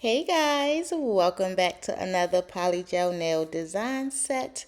Hey guys, welcome back to another polygel nail design set.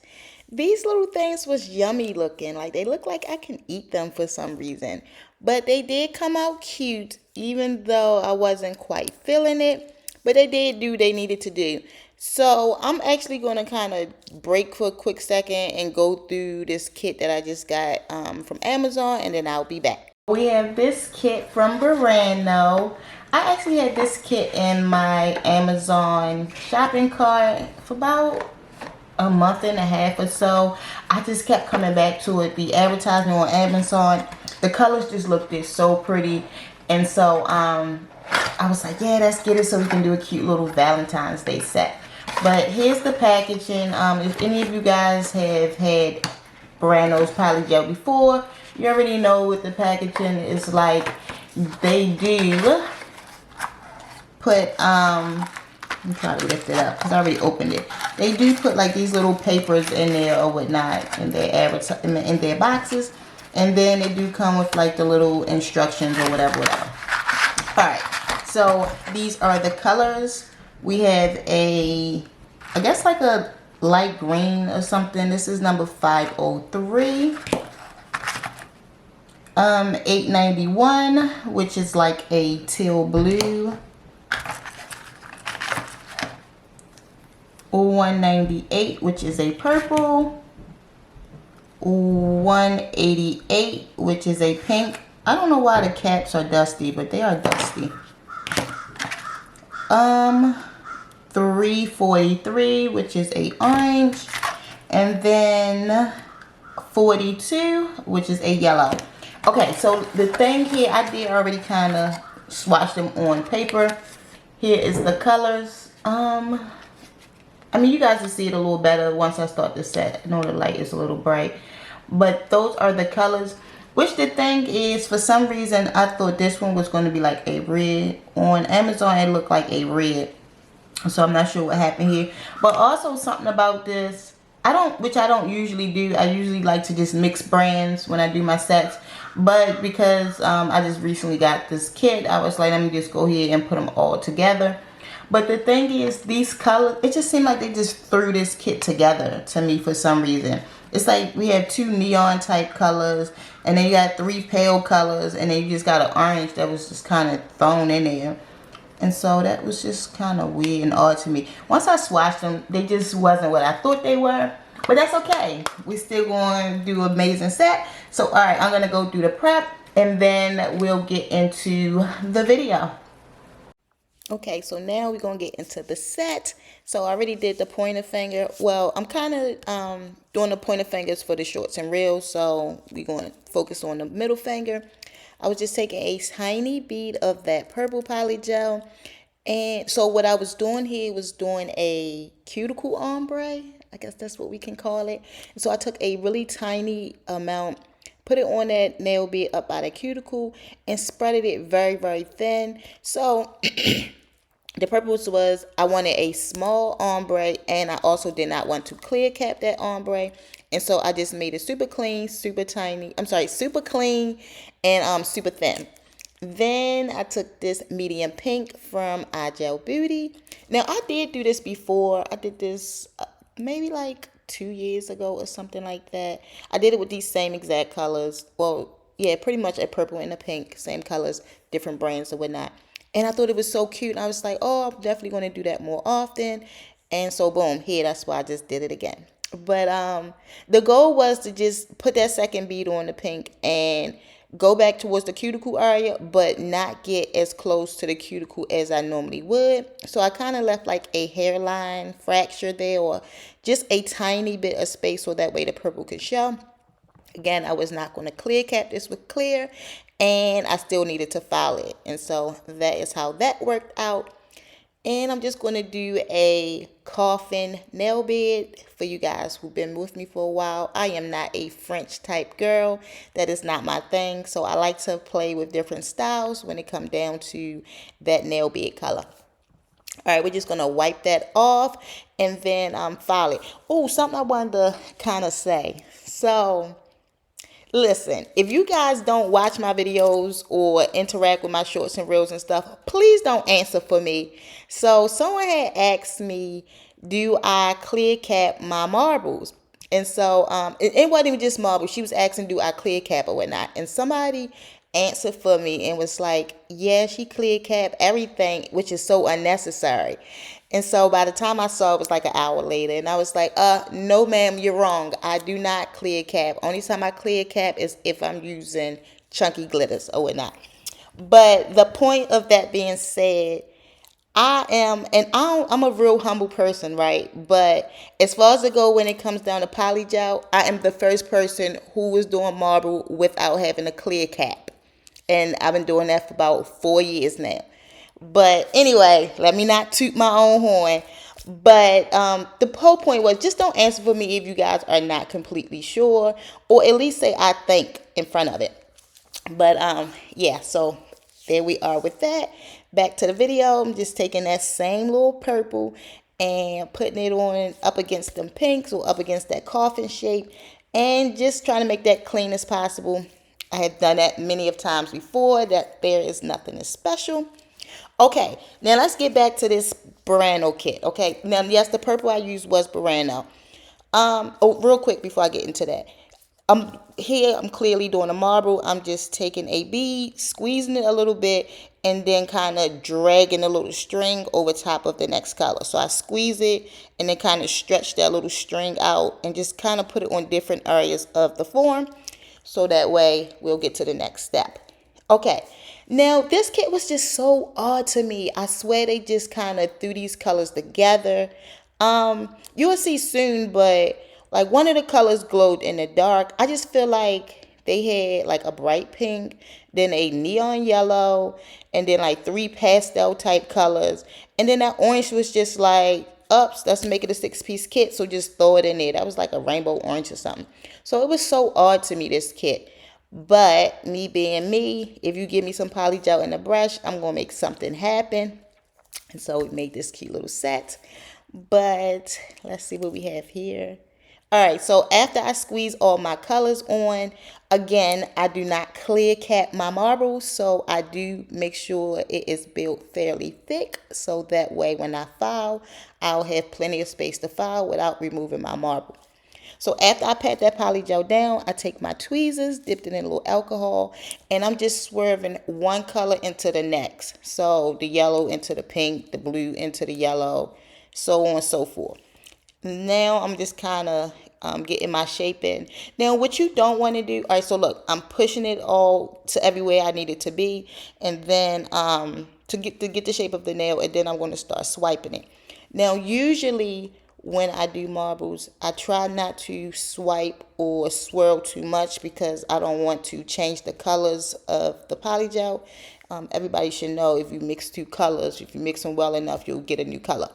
These little things was yummy looking, like they look like I can eat them for some reason. But they did come out cute, even though I wasn't quite feeling it. But they did do what they needed to do. So I'm actually going to kind of break for a quick second and go through this kit that I just got from Amazon, and then I'll be back. We have this kit from Burano. I actually had this kit in my Amazon shopping cart for about a month and a half or so. I just kept coming back to it. The advertisement on Amazon, the colors just looked so pretty. And so I was like, yeah, let's get it so we can do a cute little Valentine's Day set. But here's the packaging. If any of you guys have had Burano's polygel before, you already know what the packaging is like. They do put let me try to lift it up because I already opened it. They do put like these little papers in there or whatnot in their in their boxes, and then they do come with like the little instructions or whatever. All right, so these are the colors. We have I guess like a light green or something. This is number 503. 891, which is like a teal blue. 198, which is a purple. 188, which is a pink. I don't know why the caps are dusty, but they are dusty. 343, which is a orange. And then 42, which is a yellow. Okay, so the thing here, I did already kind of swatch them on paper. Here is the colors. I mean, you guys will see it a little better once I start the set. I know the light is a little bright. But those are the colors. Which the thing is, for some reason, I thought this one was going to be like a red. On Amazon, it looked like a red. So I'm not sure what happened here. But also something about this, which I don't usually do. I usually like to just mix brands when I do my sets. But because I just recently got this kit, I was like, let me just go ahead and put them all together. But the thing is, these colors, it just seemed like they just threw this kit together to me for some reason. It's like we have 2 neon type colors, and then you got 3 pale colors, and then you just got an orange that was just kind of thrown in there. And so that was just kind of weird and odd to me. Once I swatched them, they just wasn't what I thought they were. But that's okay. We're still going to do an amazing set. So, all right, I'm going to go do the prep, and then we'll get into the video. Okay, so now we're going to get into the set. So I already did the pointer finger. Well, I'm kind of doing the pointer fingers for the shorts and reels. So we're going to focus on the middle finger. I was just taking a tiny bead of that purple polygel. And so what I was doing here was doing a cuticle ombre. I guess that's what we can call it. So I took a really tiny amount, put it on that nail bed up by the cuticle, and spreaded it very, very thin. So the purpose was I wanted a small ombre, and I also did not want to clear cap that ombre. And so I just made it super clean, super tiny. I'm sorry, super clean and super thin. Then I took this medium pink from iGel Beauty. Now I did do this before. I did this maybe like 2 years ago or something like that. I did it with these same exact colors. Well, yeah, pretty much a purple and a pink, same colors, different brands or whatnot. And I thought it was so cute. And I was like, oh, I'm definitely going to do that more often. And so, boom, here, that's why I just did it again. But the goal was to just put that second bead on the pink and go back towards the cuticle area, but not get as close to the cuticle as I normally would. So I kind of left like a hairline fracture there, or just a tiny bit of space so that way the purple could show. Again, I was not going to clear cap this with clear, and I still needed to file it. And so that is how that worked out. And I'm just going to do a coffin nail bed for you guys who've been with me for a while. I am not a French type girl. That is not my thing. So I like to play with different styles when it comes down to that nail bed color. All right, we're just going to wipe that off and then file it. Oh, something I wanted to kind of say. So Listen, if you guys don't watch my videos or interact with my shorts and reels and stuff, please don't answer for me. So someone had asked me, do I clear cap my marbles? And so it wasn't even just marbles. She was asking, do I clear cap or whatnot? And somebody answered for me and was like, yeah, she clear cap everything, which is so unnecessary. And so by the time I saw it was like an hour later, and I was like, no ma'am, you're wrong. I do not clear cap. Only time I clear cap is if I'm using chunky glitters or whatnot. But the point of that being said, I'm a real humble person, right? But as far as it go when it comes down to polygel, I am the first person who was doing marble without having a clear cap. And I've been doing that for about 4 years now. But anyway, let me not toot my own horn. But the whole point was, just don't answer for me if you guys are not completely sure, or at least say I think in front of it. But yeah, so there we are with that. Back to the video. I'm just taking that same little purple and putting it on up against them pinks or up against that coffin shape, and just trying to make that clean as possible. I have done that many of times before. That there is nothing as special. Okay, now let's get back to this burano kit. Okay, now yes, the purple I used was burano. Oh, real quick before I get into that. I'm clearly doing a marble. I'm just taking a bead, squeezing it a little bit, and then kind of dragging a little string over top of the next color. So I squeeze it and then kind of stretch that little string out and just kind of put it on different areas of the form. So that way we'll get to the next step. Okay, now this kit was just so odd to me. I swear they just kind of threw these colors together. You'll see soon, but like one of the colors glowed in the dark. I just feel like they had like a bright pink, then a neon yellow, and then like 3 pastel type colors. And then that orange was just like, ups, let's make it a 6-piece kit, so just throw it in there. That was like a rainbow orange or something. So it was so odd to me, this kit. But me being me, if you give me some polygel and a brush, I'm going to make something happen. And so we made this cute little set. But let's see what we have here. All right, so after I squeeze all my colors on, again, I do not clear cap my marbles, so I do make sure it is built fairly thick, so that way when I file, I'll have plenty of space to file without removing my marble. So after I pat that polygel down, I take my tweezers, dipped it in a little alcohol, and I'm just swerving one color into the next. So the yellow into the pink, the blue into the yellow, so on and so forth. Now I'm just kind of getting my shape in. Now what you don't want to do, all right, so look, I'm pushing it all to everywhere I need it to be, and then to get the shape of the nail, and then I'm going to start swiping it. Now usually when I do marbles, I try not to swipe or swirl too much because I don't want to change the colors of the polygel. Everybody should know, if you mix 2 colors, if you mix them well enough, you'll get a new color.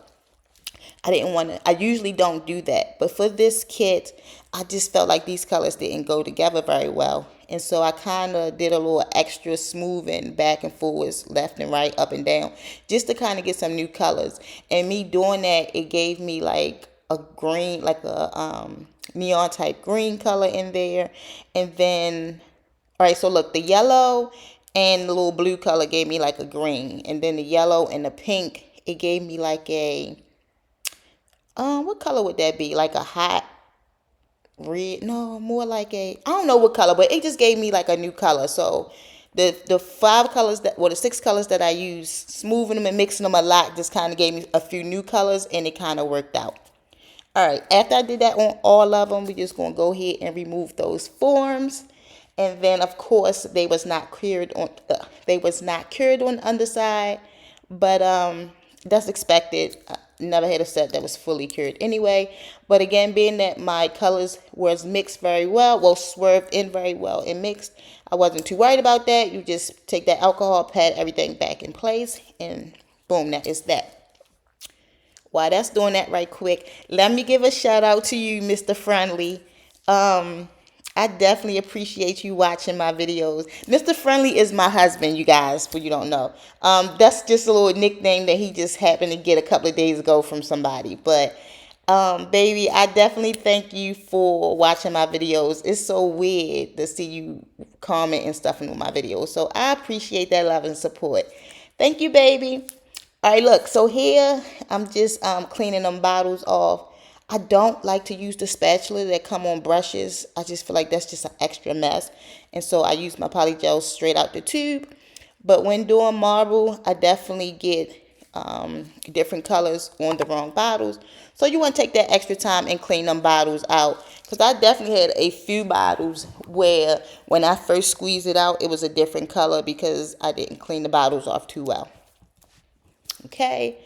I usually don't do that. But for this kit, I just felt like these colors didn't go together very well. And so I kind of did a little extra smoothing back and forwards, left and right, up and down, just to kind of get some new colors. And me doing that, it gave me like a green, like a neon type green color in there. And then, all right, so look, the yellow and the little blue color gave me like a green. And then the yellow and the pink, it gave me like a, what color would that be? Like a hot red? No, more like a, I don't know what color, but it just gave me like a new color. So the 5 colors that, well, the 6 colors that I use, smoothing them and mixing them a lot, just kind of gave me a few new colors, and it kind of worked out. All right, after I did that on all of them, we're just going to go ahead and remove those forms. And then, of course, they was not cured on the underside, but that's expected. I never had a set that was fully cured anyway. But again, being that my colors was mixed very well, swerved in very well and mixed, I wasn't too worried about that. You just take that alcohol, pat everything back in place, and boom, that is that. While that's doing that right quick, let me give a shout out to you, Mr. Friendly. I definitely appreciate you watching my videos. Mr. Friendly is my husband, you guys, for you don't know. That's just a little nickname that he just happened to get a couple of days ago from somebody. But Baby, I definitely thank you for watching my videos. It's so weird to see you comment and stuff in my videos. So I appreciate that love and support. Thank you, baby. All right, look. So here I'm just cleaning them bottles off. I don't like to use the spatula that come on brushes. I just feel like that's just an extra mess. And so I use my polygel straight out the tube. But when doing marble, I definitely get different colors on the wrong bottles. So you want to take that extra time and clean them bottles out. Because I definitely had a few bottles where when I first squeezed it out, it was a different color because I didn't clean the bottles off too well. Okay,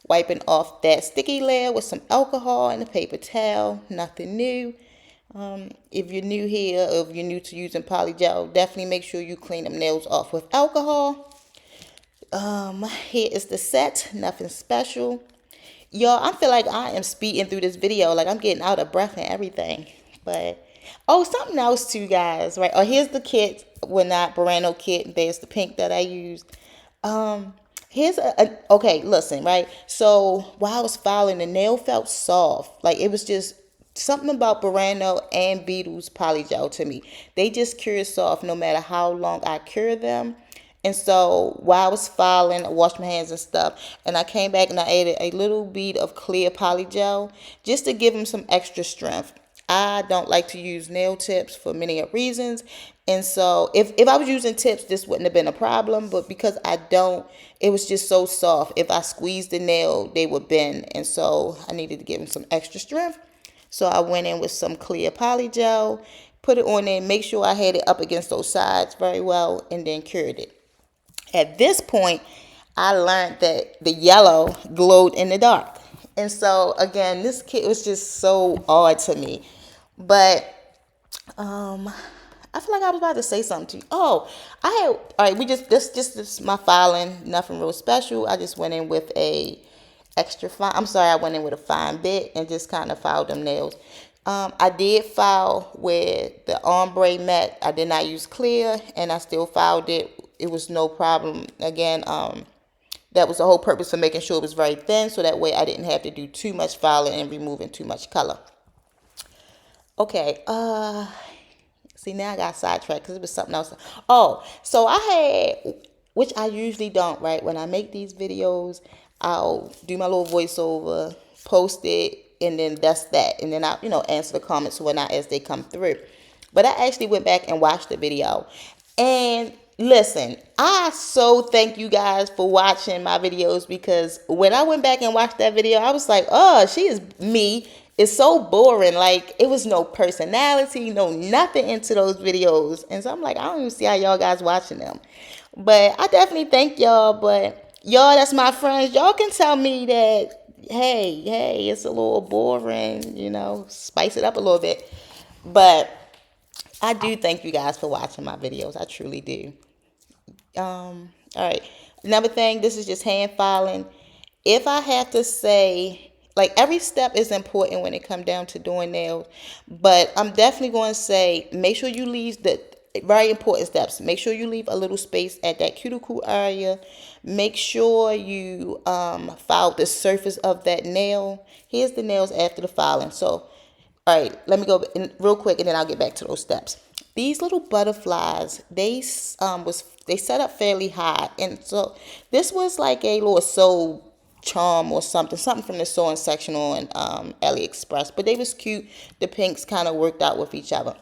wiping off that sticky layer with some alcohol and a paper towel. Nothing new. If you're new here, or if you're new to using polygel, definitely make sure you clean them nails off with alcohol. Here is the set. Nothing special. Y'all, I feel like I am speeding through this video. Like I'm getting out of breath and everything. But, oh, something else too, guys. Right? Oh, here's the kit. Well, not burano kit. There's the pink that I used. Here's okay, listen, right? So while I was filing, the nail felt soft. Like it was just something about burano and Beetle's polygel to me. They just cure soft no matter how long I cure them. And so while I was filing, I washed my hands and stuff. And I came back and I added a little bead of clear polygel just to give them some extra strength. I don't like to use nail tips for many reasons. And so if I was using tips, this wouldn't have been a problem. But because I don't, it was just so soft. If I squeezed the nail, they would bend. And so I needed to give them some extra strength. So I went in with some clear polygel, put it on there, make sure I had it up against those sides very well, and then cured it. At this point, I learned that the yellow glowed in the dark. And so, again, this kit was just so odd to me. But I feel like I was about to say something to you. Oh, all right, this my filing, nothing real special. I just went in with a extra fine, I went in with a fine bit and just kind of filed them nails. I did file with the ombre matte. I did not use clear, and I still filed it. It was no problem. Again, that was the whole purpose for making sure it was very thin, so that way I didn't have to do too much filing and removing too much color. Okay, see, now I got sidetracked because it was something else. Oh, so I had, which I usually don't, right? When I make these videos, I'll do my little voiceover, post it, and then that's that. And then I'll, answer the comments as they come through. But I actually went back and watched the video. And listen, I so thank you guys for watching my videos, because when I went back and watched that video, I was like, oh, me. It's so boring. Like, it was no personality, no nothing into those videos. And so I'm like, I don't even see how y'all guys watching them. But I definitely thank y'all. But y'all, that's my friends. Y'all can tell me that, hey, it's a little boring, spice it up a little bit. But I do thank you guys for watching my videos. I truly do. All right. Another thing, this is just hand filing. If I have to say, like, every step is important when it comes down to doing nails, but I'm definitely going to say, make sure you leave the very important steps. Make sure you leave a little space at that cuticle area. Make sure you file the surface of that nail. Here's the nails after the filing. So, all right, let me go in real quick, and then I'll get back to those steps. These little butterflies, they set up fairly high, and so this was like a little sew charm or something from the sewing section on AliExpress. But they was cute. The pinks kind of worked out with each other.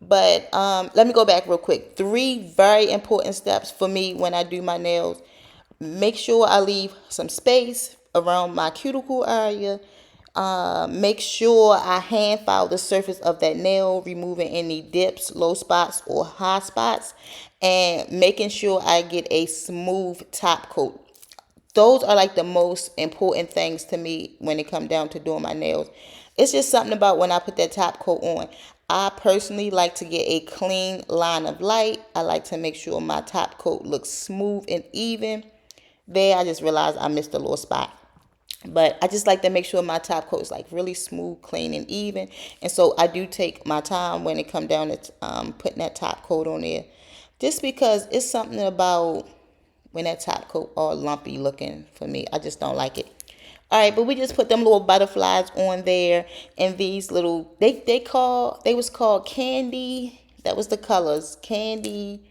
But let me go back real quick. 3 very important steps for me when I do my nails. Make sure I leave some space around my cuticle area. Make sure I hand file the surface of that nail, removing any dips, low spots, or high spots, and making sure I get a smooth top coat. Those are like the most important things to me when it comes down to doing my nails. It's just something about when I put that top coat on. I personally like to get a clean line of light. I like to make sure my top coat looks smooth and even. There, I just realized I missed a little spot. But I just like to make sure my top coat is like really smooth, clean, and even. And so I do take my time when it comes down to putting that top coat on there. Just because it's something about when that top coat all lumpy looking for me. I just don't like it. All right, but we just put them little butterflies on there, and these little they was called candy. That was the colors, candy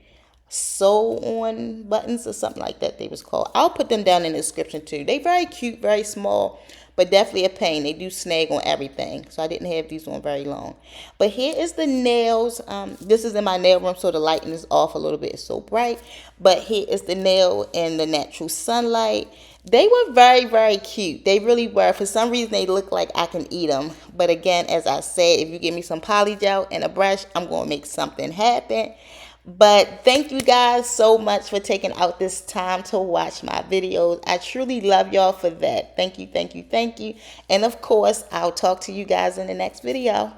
sew on buttons or something like that they was called. I'll put them down in the description too. They very cute, very small, but definitely a pain. They do snag on everything, so I didn't have these on very long. But here is the nails. This is in my nail room, so the lighting is off a little bit. It's so bright. But here is the nail in the natural sunlight. They were very, very cute. They really were. For some reason, they look like I can eat them. But again, as I said, if you give me some polygel and a brush, I'm going to make something happen. But thank you guys so much for taking out this time to watch my videos. I truly love y'all for that. Thank you, thank you, thank you. And of course, I'll talk to you guys in the next video.